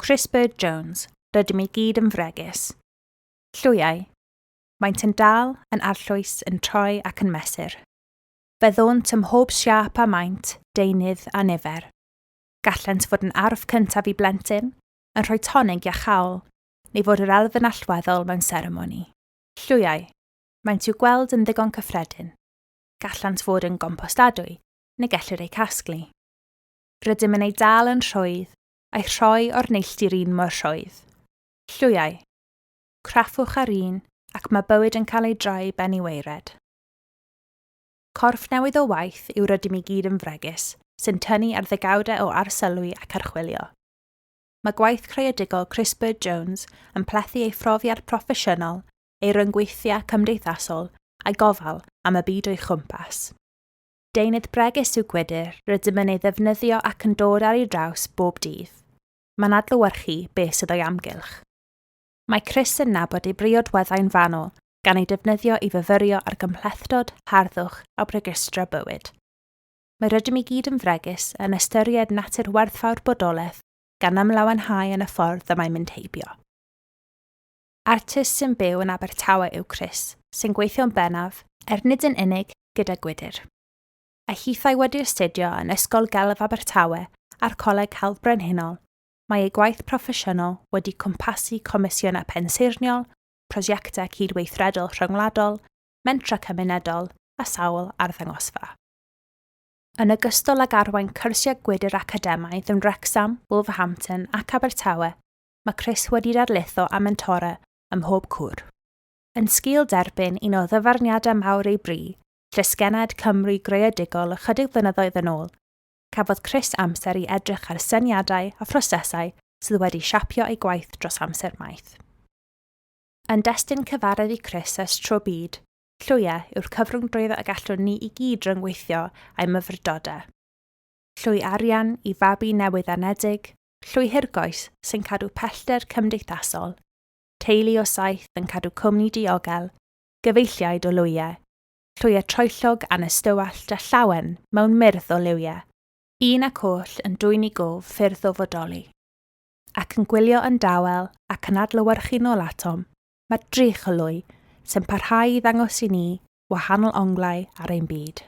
Crysbert Jones, rydym i gyd yn fregus. Llwyau, maent yn dal, yn arllwys, yn troi ac yn mesur. Byddwnt ym mhob siap a maint, deunydd a nifer. Gallent fod yn arf cyntaf i blentyn, yn rhoi tonig a chawl, neu fod yr elfen allweddol mewn seremoni. Llwyau, maent i'w gweld yn ddigon cyffredin. Gallant fod yn gompostadwy, neu gellir eu casglu. Rydym yn ei dal yn rhwydd, a'i rhoi o'r neilltu'r un mor rhwydd. Llwyau, craffwch ar un, ac mae bywyd yn cael ei droi ben i weired. Corff newydd o waith yw rydym i gyd yn fregus, sy'n tynnu ar ddegawdau o arsylwi ac archwilio. Mae gwaith creadigol Crysbert Jones yn plethu ei phrofiad proffesiynol, ei ryngweithiau cymdeithasol a'i gofal am y byd o'i chwmpas. Deunydd bregus yw gwydr rydym yn ei ddefnyddio ac yn dod ar ei draws bob dydd. Mae'n adlewyrchu beth sydd o'i amgylch. Mae Crys yn nabod ei briodweddau'n fanwl gan ei defnyddio i fyfyrio ar gymhlethdod, harddwch a bregystra bywyd. Mae rydym i gyd yn fregus yn ystyried natur werthfawr bodolaeth gan ymlawenhau yn y ffordd y mae'n mynd heibio. Artist sy'n byw yn Abertawe yw Crys, sy'n gweithio'n bennaf, nid yn unig gyda gwydr. A hithau wedi astudio yn Ysgol Gelf Abertawe a'r Coleg Helf Brenhinol, mae ei gwaith proffesiynol wedi cwmpasu comisiynau pensirniol, prosiectau cydweithredol rhyngwladol, mentra cymunedol a sawl arddangosfa. Yn ogystal ag arwain cyrsiau gwydr academaidd yn Wrexham, Wolverhampton ac Abertawe, mae Crys wedi darlitho a mentora ym mhob cwr. Yn sgil derbyn un o ddyfarniadau mawr ei bri, Llysgened Cymru Creadigol ychydig flynyddoedd yn ôl, cafodd Crys amser i edrych ar syniadau a phrosesau sydd wedi siapio ei gwaith dros amser maith. Yn destun cyfaredd i Crys ers tro byd, llwyau yw'r cyfrwngdrwydd y gallwn ni i gyd ryngweithio a'i myfyrdodau. Llwy arian i fabi newydd anedig, llwy hirgoes sy'n cadw pellter cymdeithasol, teulu o saith yn cadw cwmni diogel, gyfeilliaid o lwyau, llwyau troellog anystywallt a llawen mewn myrdd o liwiau, un ac oll yn dwy'n i gof ffyrdd o fodoli. Ac yn gwylio yn dawel ac yn adlewyrchu nôl atom, mae drych o lwy sy'n parhau i ddangos i ni wahanol onglau ar ein byd.